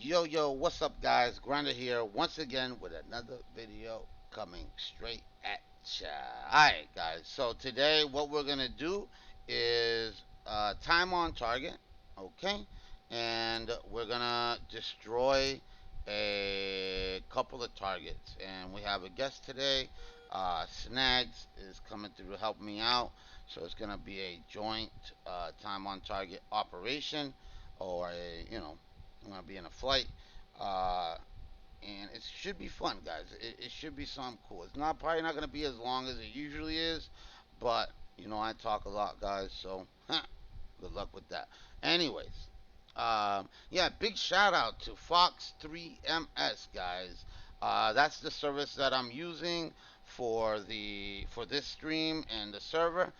Yo, what's up, guys? Grinder here once again with another video coming straight at ya. Alright, guys, so today what we're gonna do is time on target, okay? And we're gonna destroy a couple of targets. And we have a guest today. Snags is coming through to help me out. So it's gonna be a joint time on target operation, or I'm gonna be in a flight, uh, and it should be fun, guys. It should be something cool. It's not probably not gonna be as long as it usually is, but I talk a lot, guys. So good luck with that. Anyways, yeah, big shout out to Fox3 guys. That's the service that I'm using for this stream and the server.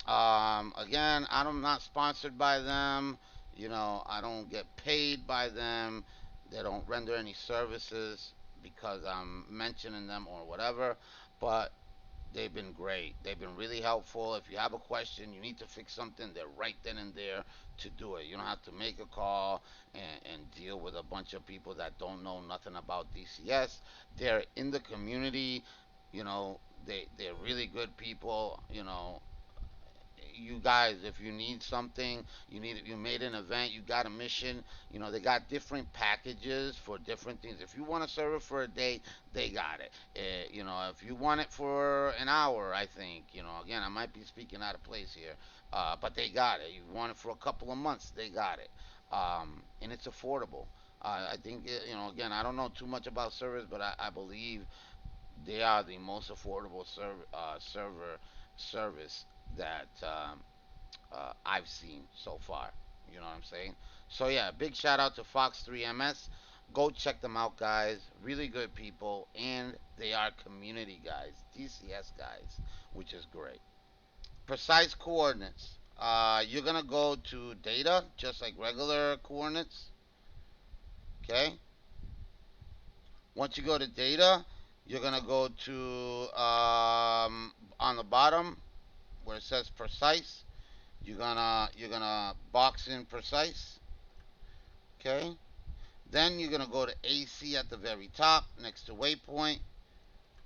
Again, I'm not sponsored by them. I don't get paid by them. They don't render any services because I'm mentioning them or whatever. But they've been great. They've been really helpful. If you have a question, you need to fix something, they're right then and there to do it. You don't have to make a call and deal with a bunch of people that don't know nothing about DCS. They're in the community. You know, they're really good people. You guys, if you need something, you made an event, you got a mission, they got different packages for different things. If you want to serve it for a day, they got it. If you want it for an hour, I think, again, I might be speaking out of place here, but they got it. You want it for a couple of months, they got it. And it's affordable. I think, again, I don't know too much about servers, but I believe they are the most affordable server service that I've seen so far. You know what I'm saying? So yeah, big shout out to Fox3. Go check them out, guys. Really good people, and they are community guys, DCS guys, which is great. Precise coordinates. You're gonna go to data, just like regular coordinates. Okay. Once you go to data, you're gonna go to on the bottom where it says precise. You're gonna box in precise. Okay. Then you're gonna go to AC at the very top next to waypoint.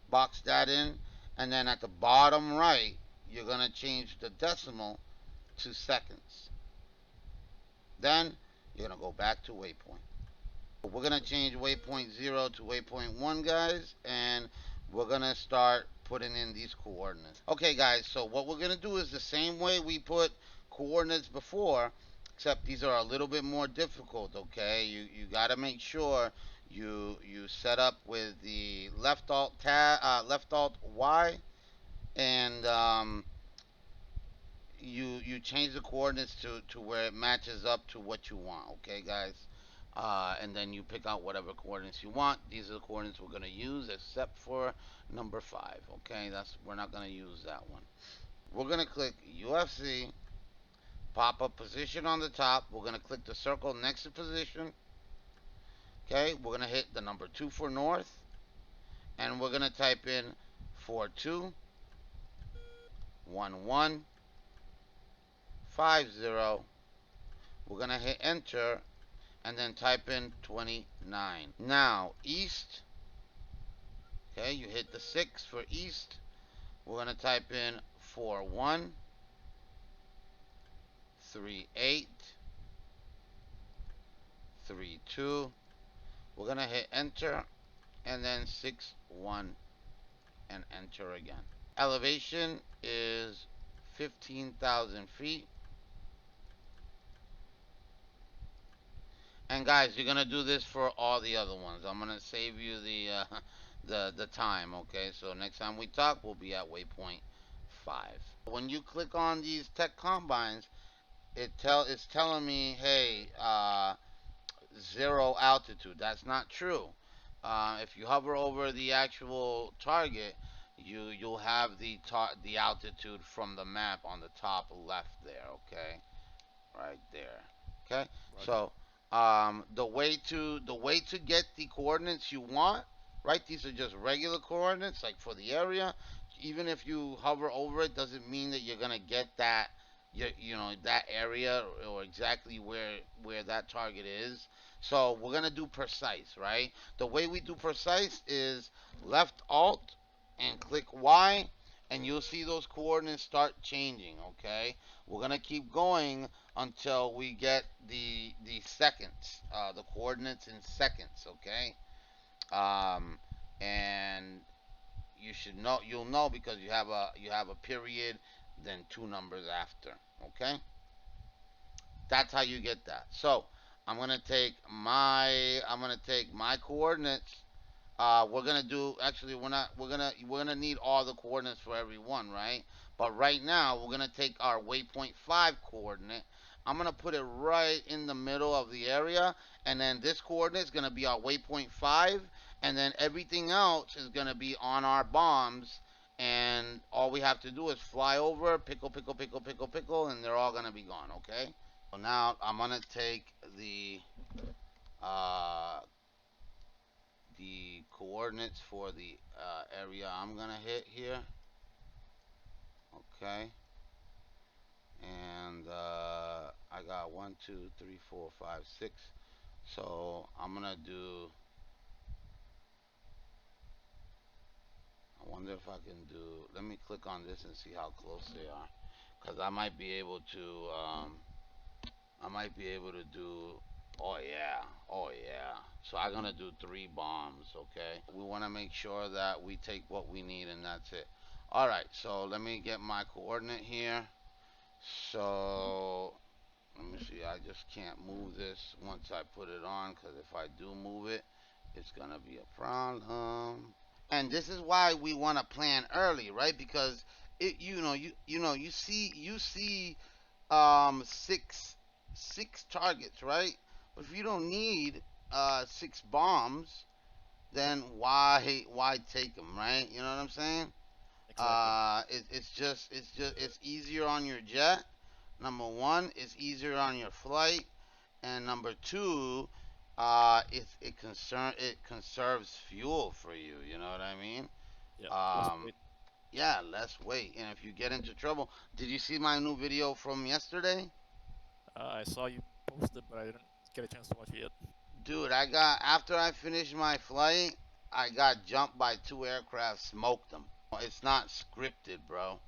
Box that in, and then at the bottom right, you're gonna change the decimal to seconds. Then you're gonna go back to waypoint. We're gonna change waypoint 0 to waypoint 1, guys, and we're gonna start putting in these coordinates. Okay, guys, so what we're gonna do is the same way we put coordinates before, except these are a little bit more difficult. Okay, you gotta make sure you set up with the left alt Y, and you change the coordinates to where it matches up to what you want. Okay, guys. And then you pick out whatever coordinates you want. These are the coordinates we're going to use, except for number 5. Okay, we're not going to use that one. We're going to click UFC, pop up position on the top. We're going to click the circle next to position. Okay, we're going to hit the number 2 for north, and we're going to type in 42 11 50. We're going to hit enter and then type in 29. Now, east, okay, you hit the 6 for east. We're going to type in 41 38 32. We're going to hit enter and then 61 and enter again. Elevation is 15,000 feet. And guys, you're gonna do this for all the other ones. I'm gonna save you the time. Okay, so next time we talk, we'll be at waypoint 5. When you click on these tech combines, it's telling me, hey, 0 altitude. That's not true. If you hover over the actual target, you'll have the altitude from the map on the top left there. Okay, right there. Okay, right. So the way to get the coordinates you want, right? These are just regular coordinates, like for the area. Even if you hover over it, doesn't mean that you're gonna get you know that area or exactly where that target is. So we're gonna do precise, right? The way we do precise is left alt and click Y, and you'll see those coordinates start changing. Okay, we're gonna keep going until we get the seconds, the coordinates in seconds. Okay, um, and you'll know because you have a period, then two numbers after. Okay, that's how you get that. So I'm gonna take my coordinates. We're gonna do actually we're not we're gonna need all the coordinates for every one, right? But right now we're gonna take our waypoint 5 coordinate. I'm gonna put it right in the middle of the area, and then this coordinate is gonna be our waypoint 5, and then everything else is gonna be on our bombs. And all we have to do is fly over, pickle, pickle, pickle, pickle, pickle, and they're all gonna be gone. Okay. So now I'm gonna take uh, the coordinates for the area I'm gonna hit here. Okay, and I got 1, 2, 3, 4, 5, 6. So I'm gonna do. I wonder if I can do. Let me click on this and see how close they are, cause I might be able to. I might be able to do. Oh yeah, oh yeah. So I'm gonna do 3 bombs. Okay. We want to make sure that we take what we need, and that's it. All right. So let me get my coordinate here. So let me see. I just can't move this once I put it on, because if I do move it, it's gonna be a problem. And this is why we want to plan early, right? Because you see six targets, right? But if you don't need 6 bombs, then why take them, right? You know what I'm saying? Exactly. It's easier on your jet. Number one, it's easier on your flight, and number two, it conserves fuel for you. You know what I mean? Yeah. Let's Um, wait. yeah, less weight. And if you get into trouble, did you see my new video from yesterday? I saw you posted, but I didn't get a chance to watch it yet. Dude, after I finished my flight, I got jumped by 2 aircraft, smoked them. It's not scripted, bro.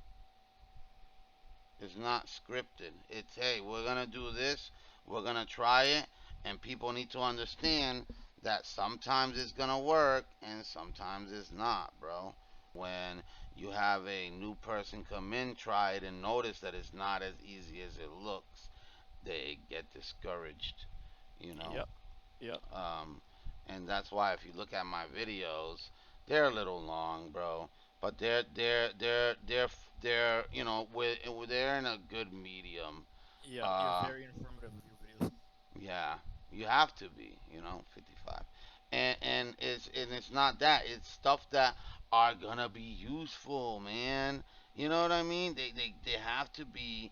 It's not scripted. It's, hey, we're gonna do this, we're gonna try it, and people need to understand that sometimes it's gonna work and sometimes it's not, bro. When you have a new person come in, try it, and notice that it's not as easy as it looks, they get discouraged, you know. Yep. Yep. Um, and that's why if you look at my videos, they're a little long, bro. But they're they're in a good medium. Yeah. You're Uh, very informative with your videos. yeah, you have to be, 55. And it's not that. It's stuff that are gonna be useful, man. You know what I mean? They have to be.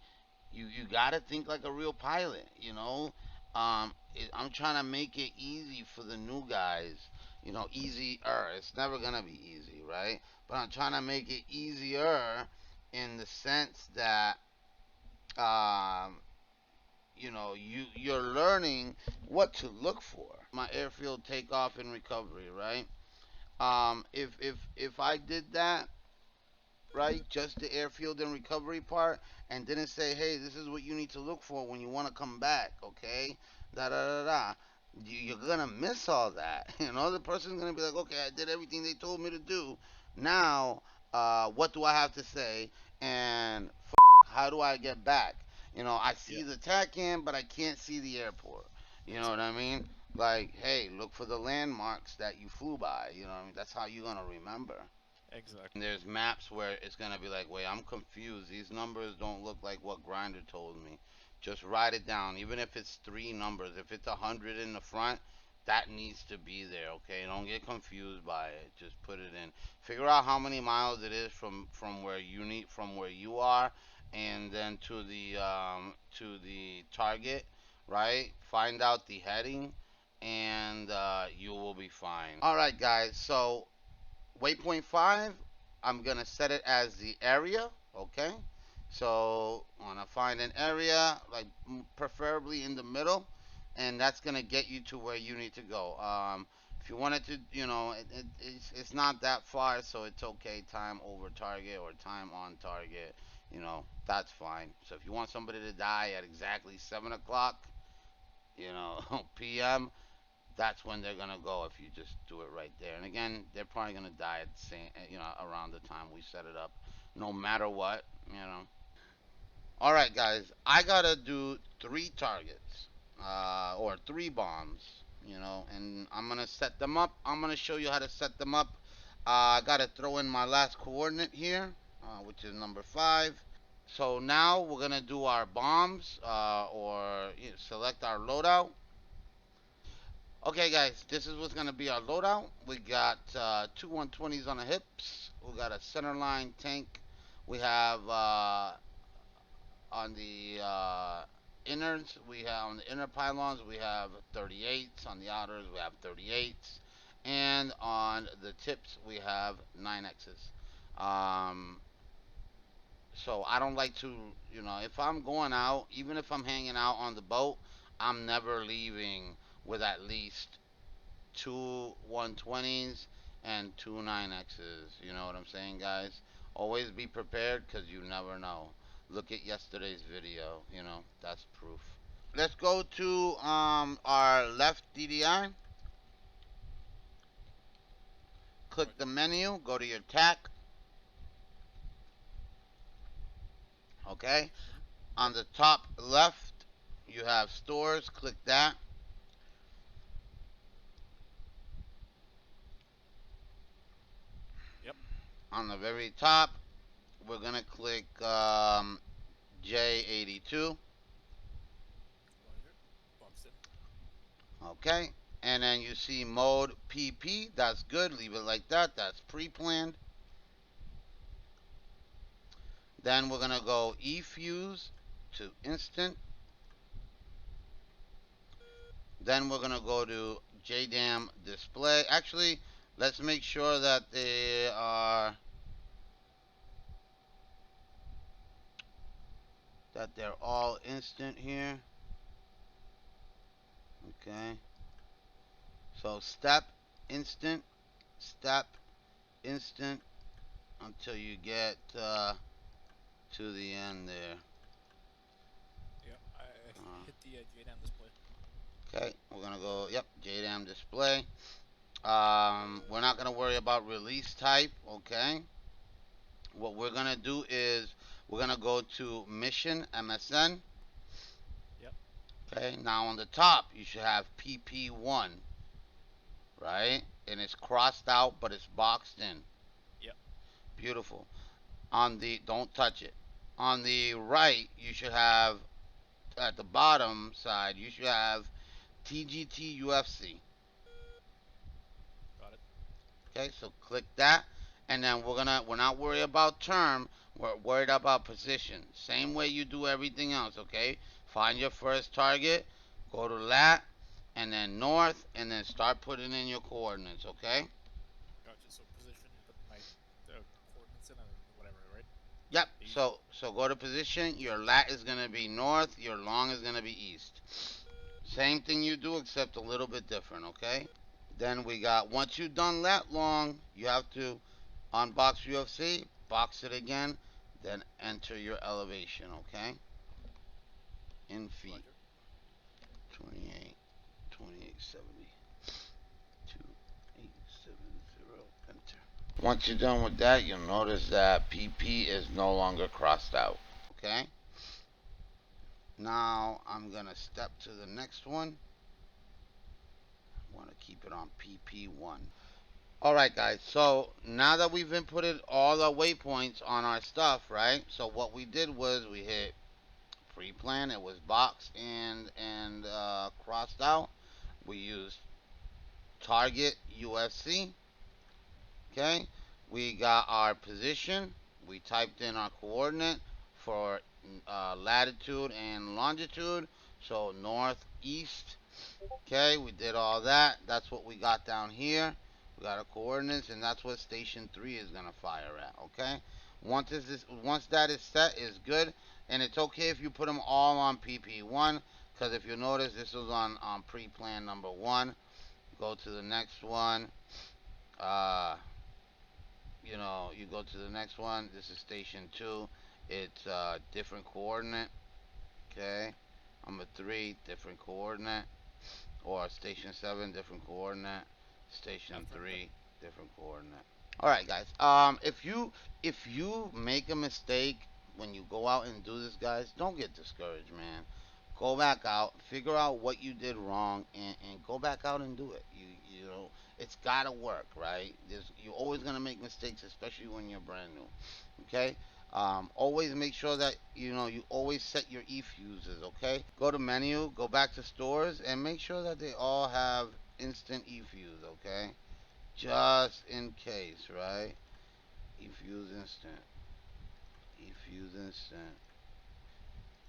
You gotta think like a real pilot, you know. I'm trying to make it easy for the new guys, easier. It's never gonna be easy, right? But I'm trying to make it easier in the sense that um, you're learning what to look for. My airfield takeoff and recovery, right? If I did that, right, just the airfield and recovery part, and didn't say, hey, this is what you need to look for when you want to come back, okay? Da da da da. You're gonna miss all that. The person's gonna be like, okay, I did everything they told me to do. Now, what do I have to say? And how do I get back? I see Yeah. the TACAM, but I can't see the airport. You know what I Exactly. mean? Like, hey, look for the landmarks that you flew by. You know what I mean? That's how you're gonna remember. And Exactly. there's maps where it's gonna be like, wait, I'm confused. These numbers don't look like what Grinder told me. Just write it down, even if it's 3 numbers. If it's 100 in the front, that needs to be there. Okay, don't get confused by it. Just put it in. Figure out how many miles it is from where you are, and then to the target. Right. Find out the heading, and you will be fine. All right, guys. So waypoint 5, I'm gonna set it as the area. Okay, So want to find an area like preferably in the middle, and that's gonna get you to where you need to go. If you wanted to, it's not that far, so it's okay. Time over target or time on target, that's fine. So if you want somebody to die at exactly 7 o'clock, p.m., that's when they're gonna go if you just do it right there. And again, they're probably gonna die at the same, around the time we set it up, no matter what. All right, guys, I gotta do three targets, or three bombs, and I'm gonna set them up. I'm gonna show you how to set them up. I gotta throw in my last coordinate here, which is number 5. So now we're gonna do our bombs, or select our loadout. Okay, guys, this is what's gonna be our loadout. We got two 120s on the hips. We got a centerline tank. We have on the inners, we have on the inner pylons, we have 38s. On the outers, we have 38s, and on the tips, we have 9x's. Um, so I don't like to, if I'm going out, even if I'm hanging out on the boat, I'm never leaving with at least two 120s and two 9x's. You know what I'm saying, guys? Always be prepared because you never know. Look at yesterday's video. That's proof. Let's go to our left DDI. Click the Roger. menu. Go to your TAC. Okay. On Yep. the top left, you have stores. Click that. Yep. On the very top, we're gonna click J82. Roger. Boxed in. Okay. And then you see mode PP. That's good. Leave it like that. That's pre-planned. Then we're gonna go eFuse to instant. Then we're gonna go to JDAM display. Actually, let's make sure that they're all instant here. Okay. So step, instant until you get to the end there. Yeah. I Uh, hit the JDAM display. okay, we're gonna go. Yep, JDAM display. We're not gonna worry about release type. Okay. What we're gonna do is we're gonna go to mission MSN. Yep. Okay. Now on the top you should have PP1, right? And it's crossed out, but it's boxed in. Yep. Beautiful. Don't touch it. On the right, you should have at the bottom side, you should have TGT UFC. Got it. Okay, so click that, and then we're not worried about term. We're worried about position. Same way you do everything else. Okay, find your first target, go to lat, and then north, and then start putting in your coordinates. Okay. Gotcha. So position, put my coordinates in and whatever, right? Yep. The usual. So go to position. Your lat is gonna be north. Your long is gonna be east. Same thing you do, except a little bit different. Okay. Then we got once you've done lat long, you have to unbox UFC, box it again, then enter your elevation. Okay. In feet. Roger. 28, 2870, 2870. Enter. Once you're done with that, you'll notice that PP is no longer crossed out. Okay. Now I'm gonna step to the next one. I want to keep it on PP1. All right, guys. So now that we've inputted all the waypoints on our stuff, right? So what we did was we hit pre-plan. It was boxed and crossed out. We used target UFC. Okay. We got our position. We typed in our coordinate for latitude and longitude. So north, east. Okay, we did all that. That's what we got down here. We got our coordinates, and that's what station 3 is going to fire at. Okay, Once that is set, is good, and it's okay if you put them all on PP1, because if you notice, this was on pre-plan number one. Go to the next one. Uh, you go to the next one. This is station two. It's different coordinate. Okay. Number three, different coordinate. Or station seven, different coordinate. Station Affirmative. three, different coordinate. All right, guys. If you make a mistake when you go out and do this, guys, don't get discouraged, man. Go back out, figure out what you did wrong, and go back out and do it. It's gotta work, right? You're always gonna make mistakes, especially when you're brand new. Okay. Always make sure that you always set your e-fuses. Okay. Go to menu, go back to stores, and make sure that they all have instant e-fuse. Okay. Just in case, right? E-fuse instant. E-fuse instant.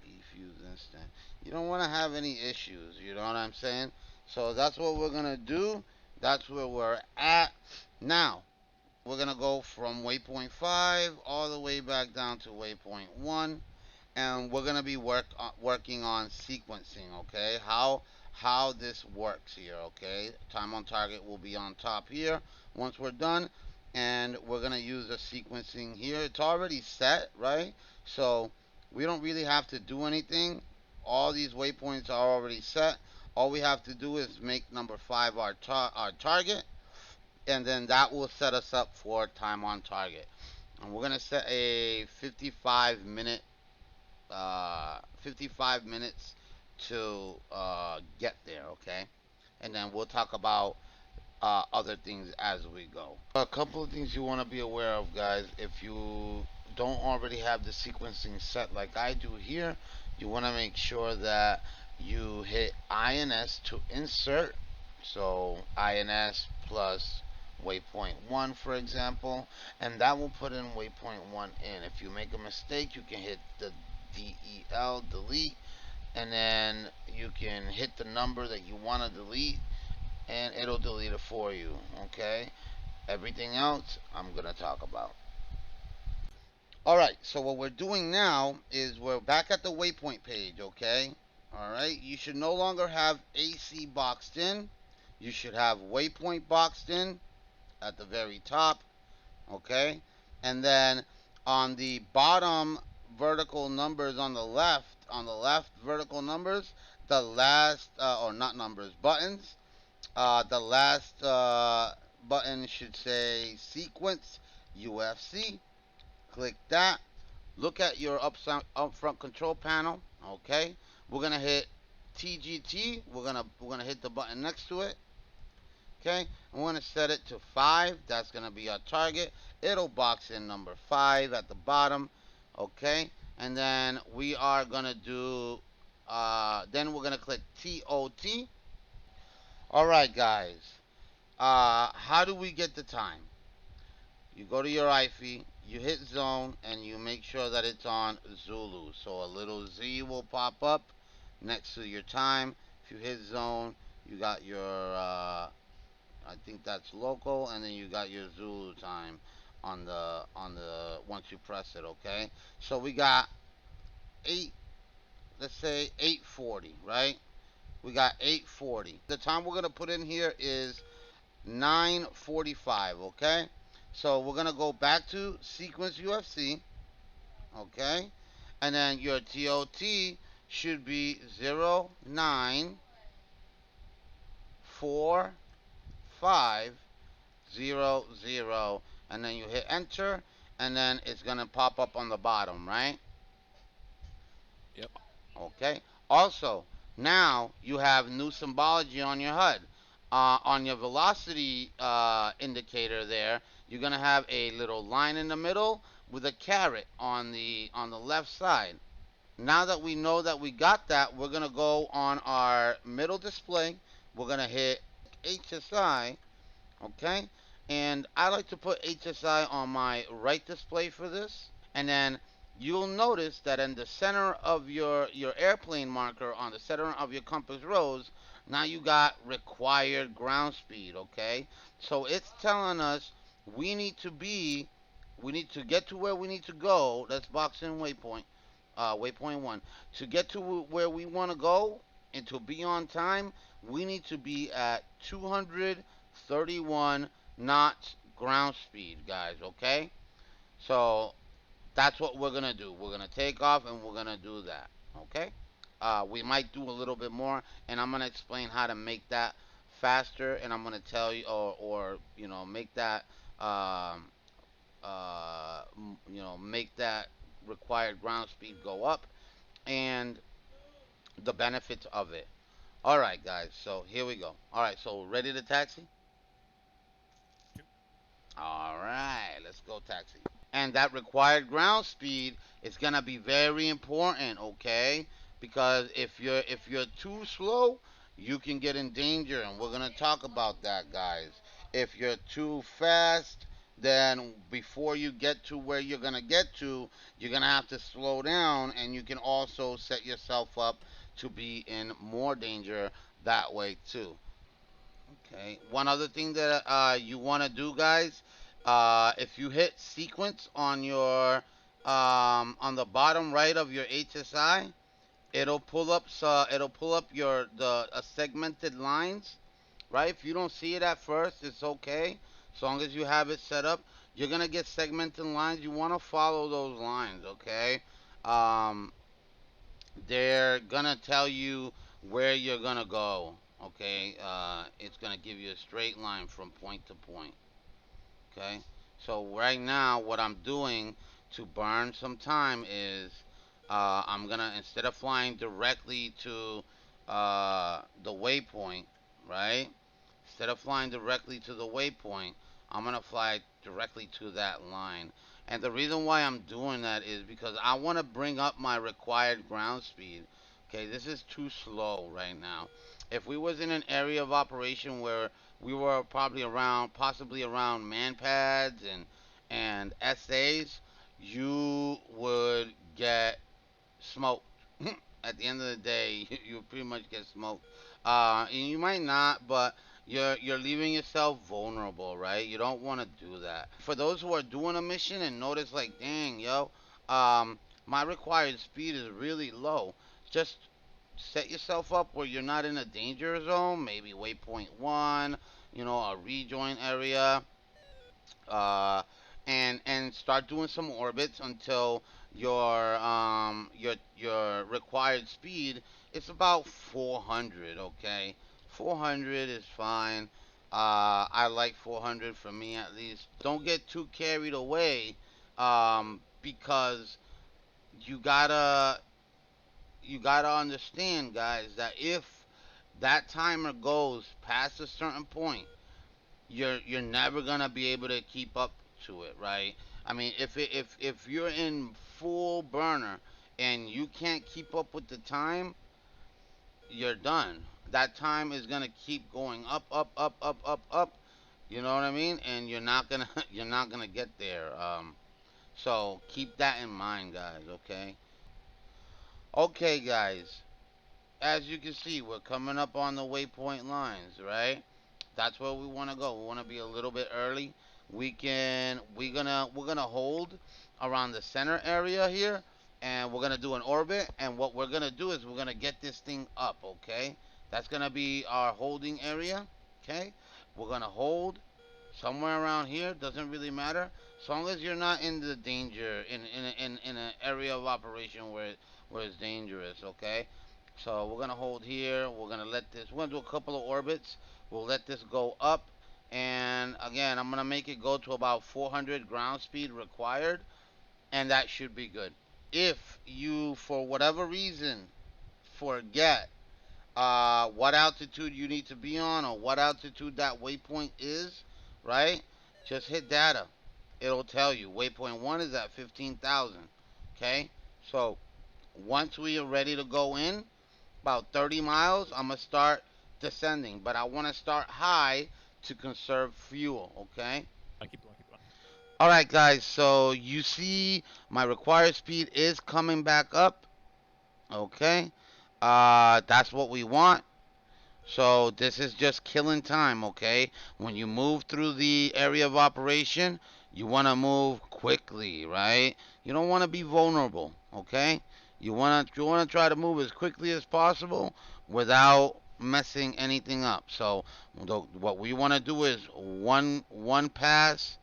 E-fuse instant. You don't want to have any issues. You know what I'm saying? So that's what we're gonna do. That's where we're at now. We're gonna go from waypoint 5 all the way back down to waypoint 1, and we're gonna be working on sequencing. Okay, how this works here. Okay, time on target will be on top here once we're done, and we're gonna use the sequencing here. It's already set, right? So we don't really have to do anything. All these waypoints are already set. All we have to do is make number 5 our target, and then that will set us up for time on target. And we're gonna set a 55 minutes to get there. Okay, and then we'll talk about other things as we go. A couple of things you want to be aware of, guys. If you don't already have the sequencing set like I do here, you want to make sure that you hit INS to insert. So INS plus waypoint 1, for example, and that will put in waypoint 1 in. If you make a mistake, you can hit the DEL, delete, and then you can hit the number that you want to delete, and it'll delete it for you. Okay, everything else I'm gonna talk about. All right, so what we're doing now is we're back at the waypoint page. Okay, all right, you should no longer have AC boxed in. You should have waypoint boxed in at the very top. Okay, and then on the bottom vertical numbers on the left vertical numbers, the last or not numbers, buttons, the last button should say sequence UFC. Click that. Look at your upfront control panel. Okay, we're gonna hit TGT. We're gonna hit the button next to it. Okay, I'm gonna set it to 5. That's gonna be our target. It'll box in number 5 at the bottom. Okay, and then we are gonna do. Then we're gonna click TOT. All right, guys. How do we get the time? You go to your IFE, you hit zone, and you make sure that it's on Zulu. So a little Z will pop up next to your time. If you hit zone, you got your, I think that's local, and then you got your Zulu time once you press it. Okay. So we got 8. Let's say 8:40, right? We got 8:40. The time we're gonna put in here is 9:45. Okay. So we're gonna go back to sequence UFC. Okay, and then your TOT should be 094500, and then you hit enter, and then it's gonna pop up on the bottom, right? Yep. Okay. Also, now you have new symbology on your HUD. On your velocity indicator there, you're gonna have a little line in the middle with a caret on the left side. Now that we know that we got that, we're gonna go on our middle display. We're gonna hit HSI, okay? And I like to put HSI on my right display for this. And then you'll notice that in the center of your airplane marker, on the center of your compass rose, now you got required ground speed. Okay, so it's telling us we need to be We need to get to where we need to go. Let's box in waypoint. Waypoint one. To get to where we want to go and to be on time, we need to be at 231 knots ground speed, guys. Okay. So that's what we're gonna do. We're gonna take off and we're gonna do that. Okay. We might do a little bit more, and I'm gonna explain how to make that faster, and I'm gonna tell you, or make that, um, make that required ground speed go up, and the benefits of it. All right, guys. So here we go. All right. So ready to taxi? Yep. All right. Let's go taxi. And that required ground speed is gonna be very important, okay? Because if you're too slow, you can get in danger, and we're gonna talk about that, guys. If you're too fast, then before you get to where you're gonna get to, you're gonna have to slow down, and you can also set yourself up to be in more danger that way too. Okay. One other thing that you want to do, guys, if you hit sequence on your on the bottom right of your HSI, it'll pull up your the segmented lines, right? If you don't see it at first, it's okay. As long as you have it set up, you're gonna get segmented lines. You want to follow those lines, okay? Um, they're gonna tell you where you're gonna go. Okay, it's gonna give you a straight line from point to point. Okay, so right now what I'm doing to burn some time is I'm gonna, instead of flying directly to the waypoint, right? Instead of flying directly to the waypoint, I'm gonna fly directly to that line. And the reason why I'm doing that is because I want to bring up my required ground speed. Okay, this is too slow right now. If we was in an area of operation where we were probably around, possibly around man pads and SAs, you would get smoked. At the end of the day, you pretty much get smoked. And you might not, but you're leaving yourself vulnerable, right? You don't want to do that. For those who are doing a mission and notice, like, dang, yo, um, my required speed is really low. Just set yourself up where you're not in a danger zone. Maybe waypoint one, a rejoin area, uh, and start doing some orbits until your required speed is about 400. Okay, 400 is fine. I like 400 for me at least. Don't get too carried away, because you gotta you gotta understand, guys, that if that timer goes past a certain point, you're never gonna be able to keep up to it, right? I mean, if you're in full burner and you can't keep up with the time, you're done. That time is gonna keep going up, up, up, up, up, up. You know what I mean? And you're not gonna you're not gonna get there. So keep that in mind, guys. Okay. Okay, guys. As you can see, we're coming up on the waypoint lines, right? That's where we want to go. We want to be a little bit early. We're gonna hold around the center area here, and we're gonna do an orbit. And what we're gonna do is we're gonna get this thing up. Okay, that's gonna be our holding area. Okay, we're gonna hold somewhere around here. Doesn't really matter, as long as you're not in the danger in an area of operation where it's dangerous. Okay, so we're gonna hold here. We're gonna let this. We're gonna do a couple of orbits. We'll let this go up, and again, I'm gonna make it go to about 400 ground speed required, and that should be good. If you, for whatever reason, forget what altitude you need to be on or what altitude that waypoint is, right? Just hit data. It'll tell you waypoint one is at 15,000. Okay, so once we are ready to go in, about 30 miles, I'm going to start descending. But I want to start high to conserve fuel, okay? I keep going, keep going. All right, guys, so you see my required speed is coming back up, okay? That's what we want. So this is just killing time, okay? When you move through the area of operation, You want to move quickly, right? You don't want to be vulnerable, okay? You want to try to move as quickly as possible without messing anything up. So what we want to do is one pass,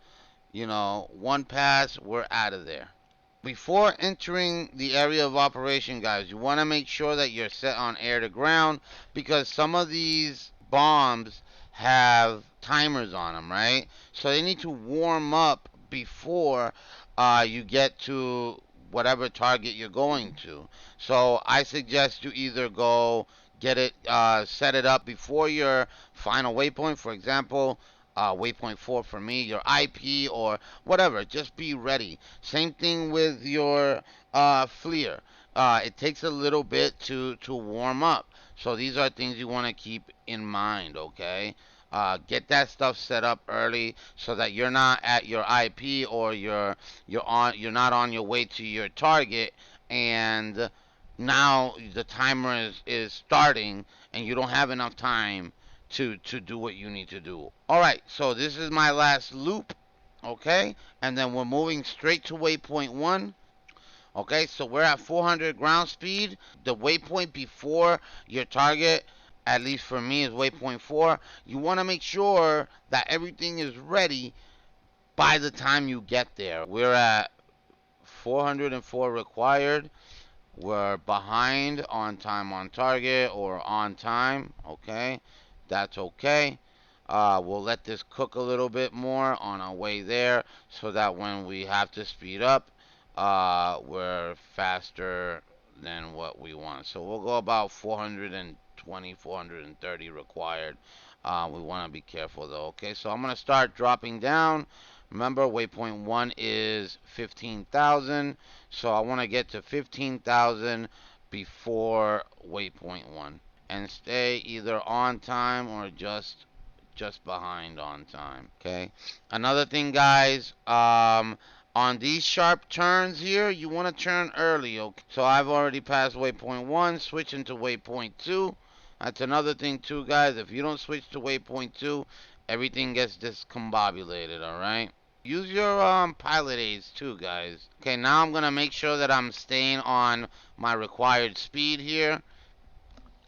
one pass, we're out of there. Before entering the area of operation, guys, you want to make sure that you're set on air to ground because some of these bombs have timers on them, right? So they need to warm up before you get to whatever target you're going to. So I suggest you either go set it up before your final waypoint. For example, waypoint 4 for me, your IP or whatever. Just be ready. Same thing with your FLIR. It takes a little bit to warm up. So these are things you want to keep in mind, okay? Get that stuff set up early so that you're not at your IP or you're not on your way to your target and now the timer is starting and you don't have enough time to do what you need to do. All right, so this is my last loop, okay? And then we're moving straight to waypoint 1. Okay, so we're at 400 ground speed. The waypoint before your target, at least for me, is waypoint 4. You want to make sure that everything is ready by the time you get there. We're at 404 required. We're behind on time on target or on time. Okay, that's okay. We'll let this cook a little bit more on our way there so that when we have to speed up, we're faster than what we want. So we'll go about 420, 430 required. We want to be careful though. Okay, so I'm going to start dropping down. Remember, waypoint 1 is 15,000. So I want to get to 15,000 before waypoint 1 and stay either on time or just behind on time. Okay. Another thing, guys, on these sharp turns here, you want to turn early. Okay. So I've already passed waypoint 1, switching to waypoint 2. That's another thing too, guys. If you don't switch to waypoint 2, everything gets discombobulated, all right? Use your pilot aids too, guys. Okay, now I'm gonna make sure that I'm staying on my required speed here,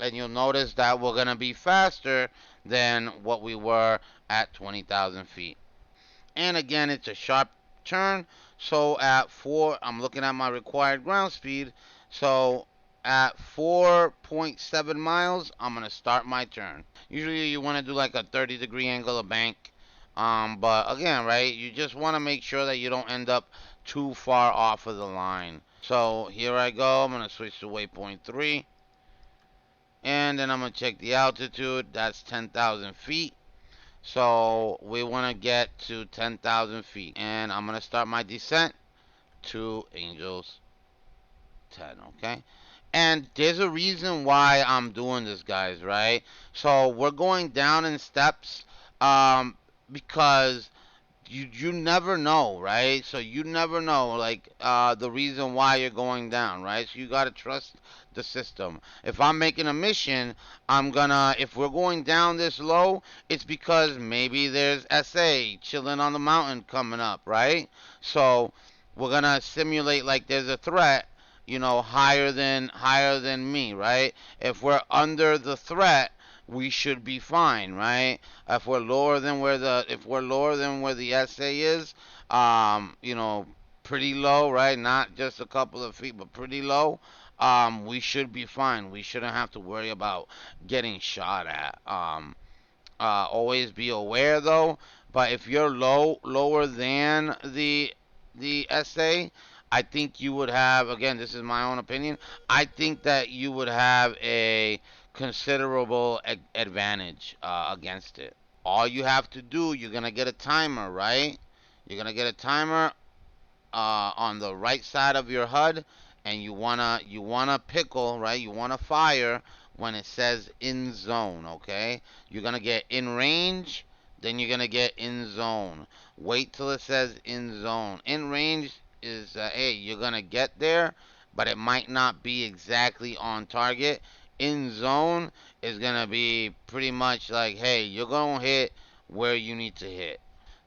and you'll notice that we're gonna be faster than what we were at 20,000 feet. And again, it's a sharp turn. So at 4, I'm looking at my required ground speed. So at 4.7 miles, I'm going to start my turn. Usually you want to do like a 30-degree angle of bank. But again, right, you just want to make sure that you don't end up too far off of the line. So here I go. I'm going to switch to waypoint 3. And then I'm going to check the altitude. That's 10,000 feet. So we want to get to 10,000 feet. And I'm going to start my descent to Angels 10, okay? And there's a reason why I'm doing this, guys, right? So we're going down in steps because you never know, right? So you never know, like, the reason why you're going down, right? So you got to trust the system. If I'm making a mission, if we're going down this low, it's because maybe there's SA chilling on the mountain coming up, right? So we're gonna simulate like there's a threat, higher than me, right? If we're under the threat, we should be fine, right? If we're lower than where the SA is, pretty low, right? Not just a couple of feet, but pretty low. We should be fine. We shouldn't have to worry about getting shot at. Always be aware though. But if you're lower than the SA, I think you would have. Again, this is my own opinion. I think that you would have a considerable advantage against it. All you have to do, you're gonna get a timer, right? You're gonna get a timer on the right side of your HUD, and you wanna pickle, right? You wanna fire when it says in zone, okay? You're gonna get in range, then you're gonna get in zone. Wait till it says in zone. In range is hey, you're gonna get there, but it might not be exactly on target. In zone is gonna be pretty much like, hey, you're gonna hit where you need to hit.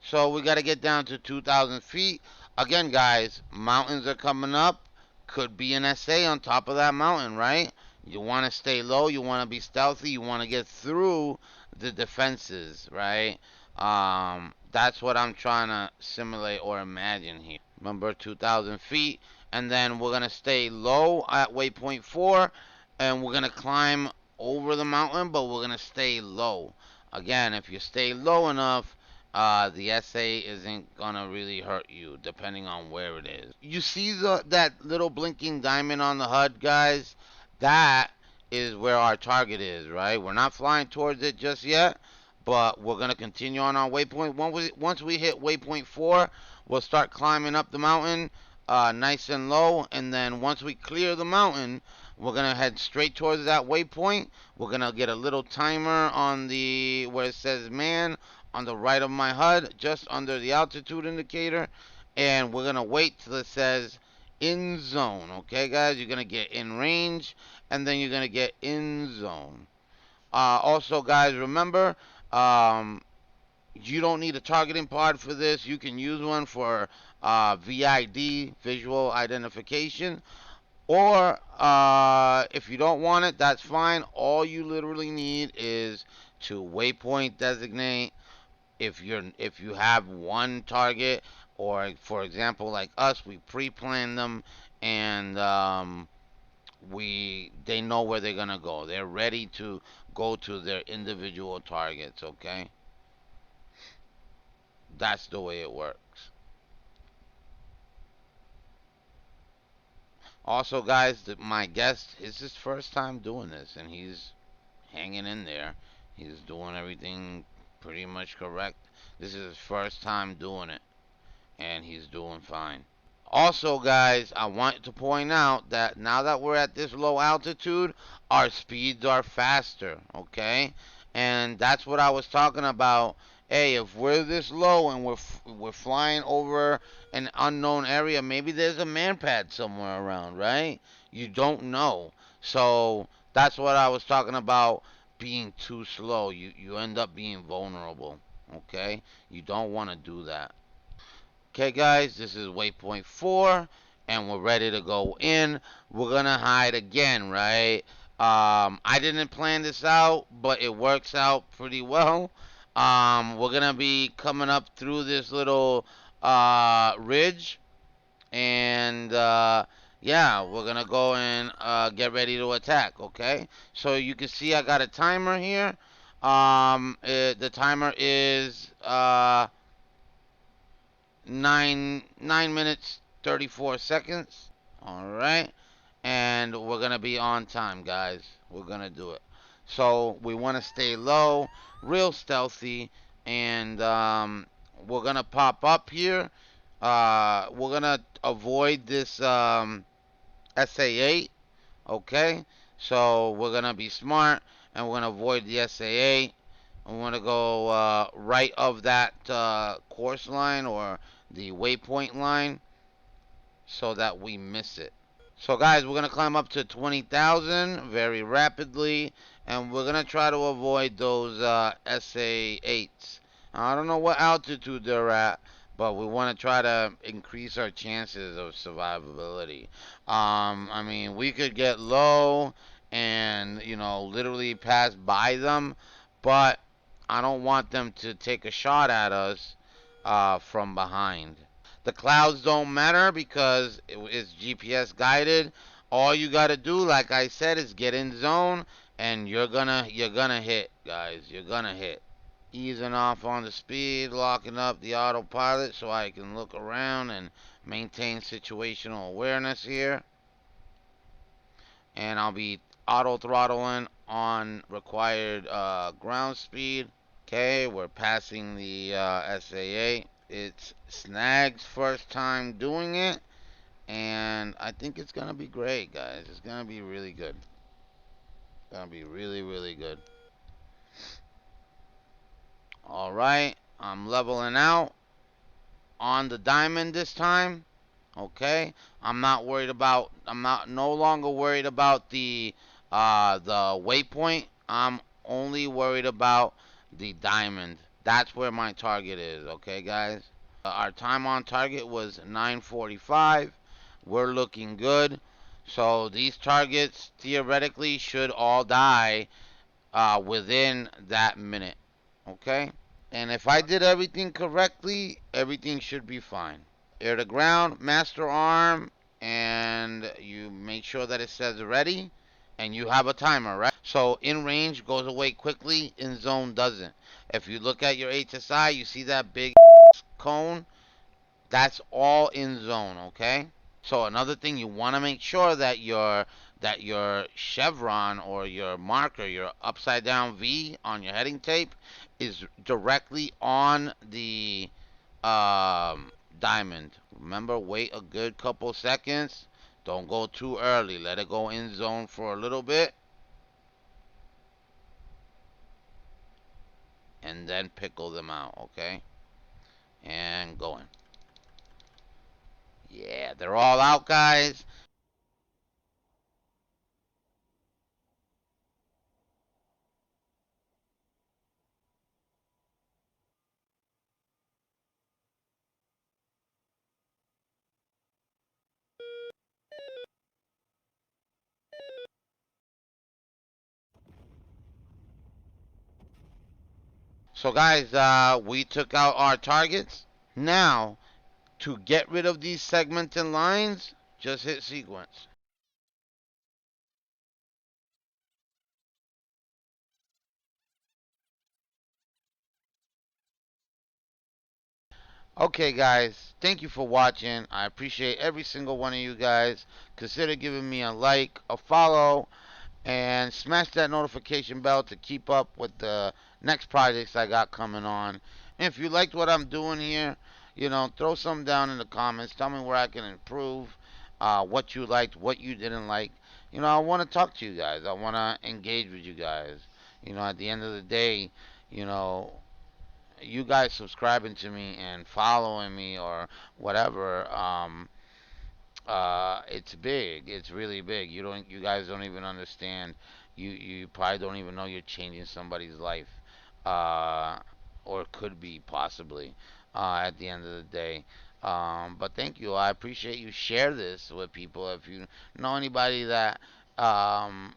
So we got to get down to 2,000 feet. Again, guys, mountains are coming up. Could be an SA on top of that mountain, right? You want to stay low. You want to be stealthy. You want to get through the defenses, right? That's what I'm trying to simulate or imagine here. Remember, 2,000 feet. And then we're going to stay low at waypoint 4. And we're going to climb over the mountain, but we're going to stay low. Again, if you stay low enough, the SA isn't gonna really hurt you, depending on where it is. You see that little blinking diamond on the HUD, guys? That is where our target is, right? We're not flying towards it just yet, but we're gonna continue on our waypoint. Once we hit waypoint 4, we'll start climbing up the mountain, nice and low, and then once we clear the mountain, we're gonna head straight towards that waypoint. We're gonna get a little timer on the where it says man on the right of my HUD, just under the altitude indicator, and we're gonna wait till it says in zone. Okay, guys, you're gonna get in range, and then you're gonna get in zone. Also, guys, remember, you don't need a targeting pod for this. You can use one for VID, visual identification. Or if you don't want it, that's fine. All you literally need is to waypoint designate. If you have one target, or for example like us, we pre-plan them, and we they know where they're gonna go. They're ready to go to their individual targets. Okay, that's the way it works. Also, guys, my guest is his first time doing this, and he's hanging in there. He's doing everything pretty much correct. This is his first time doing it, and he's doing fine. Also, guys, I want to point out that now that we're at this low altitude, our speeds are faster, okay? And that's what I was talking about. Hey, if we're this low and we're flying over an unknown area, maybe there's a man pad somewhere around, right? You don't know. So that's what I was talking about. Being too slow, you end up being vulnerable, okay? You don't want to do that. Okay, guys, this is waypoint 4, and we're ready to go in. We're gonna hide again, right? I didn't plan this out, but it works out pretty well. We're gonna be coming up through this little ridge, and yeah, we're gonna go and get ready to attack. Okay, so you can see I got a timer here. The timer is 9 minutes 34 seconds. All right, and we're gonna be on time, guys. We're gonna do it. So we want to stay low, real stealthy, and we're gonna pop up here. We're gonna avoid this SA8. Okay, so we're gonna be smart, and we're gonna avoid the SA8. I want to go right of that course line or the waypoint line so that we miss it. So guys, we're going to climb up to 20,000 very rapidly, and we're going to try to avoid those SA8s. I don't know what altitude they're at, but we want to try to increase our chances of survivability. I mean, we could get low and, literally pass by them, but I don't want them to take a shot at us from behind. The clouds don't matter because it's GPS guided. All you gotta do, like I said, is get in zone, and you're gonna hit, guys. You're gonna hit. Easing off on the speed, locking up the autopilot so I can look around and maintain situational awareness here. And I'll be auto throttling on required ground speed. Okay, we're passing the SA8. It's Snag's first time doing it, and I think it's gonna be great, guys. It's gonna be really good. It's gonna be really, really good. All right, I'm leveling out on the diamond this time. Okay, I'm not worried about. I'm not no longer worried about the waypoint. I'm only worried about the diamond. That's where my target is, okay, guys? Our time on target was 9:45. We're looking good. So these targets theoretically should all die within that minute, okay? And if I did everything correctly, everything should be fine. Air to ground, master arm, and you make sure that it says ready, and you have a timer, right? So in range goes away quickly, in zone doesn't. If you look at your HSI, you see that big cone? That's all in zone, okay? So another thing, you want to make sure that your chevron or your marker, your upside down V on your heading tape, is directly on the diamond. Remember, wait a good couple seconds. Don't go too early. Let it go in zone for a little bit, and then pickle them out, okay? And going. Yeah, they're all out, guys. So, guys, we took out our targets. Now, to get rid of these segments and lines, just hit sequence. Okay, guys, thank you for watching. I appreciate every single one of you guys. Consider giving me a like, a follow, and smash that notification bell to keep up with the next projects I got coming on. And if you liked what I'm doing here, throw some down in the comments. Tell me where I can improve, what you liked, what you didn't like. I want to talk to you guys. I want to engage with you guys. At the end of the day, you know, you guys subscribing to me and following me or whatever, it's big. It's really big. You guys don't even understand. You probably don't even know you're changing somebody's life, uh, or could be possibly, at the end of the day. But thank you. I appreciate you. Share this with people. If you know anybody that um,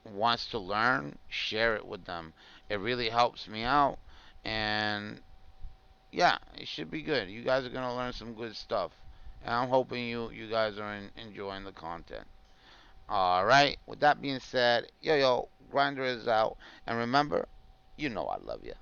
wants to learn, share it with them. It really helps me out, and yeah, it should be good. You guys are gonna learn some good stuff, and I'm hoping you guys are enjoying the content. All right. With that being said, yo, Grinder is out, and remember, I love you.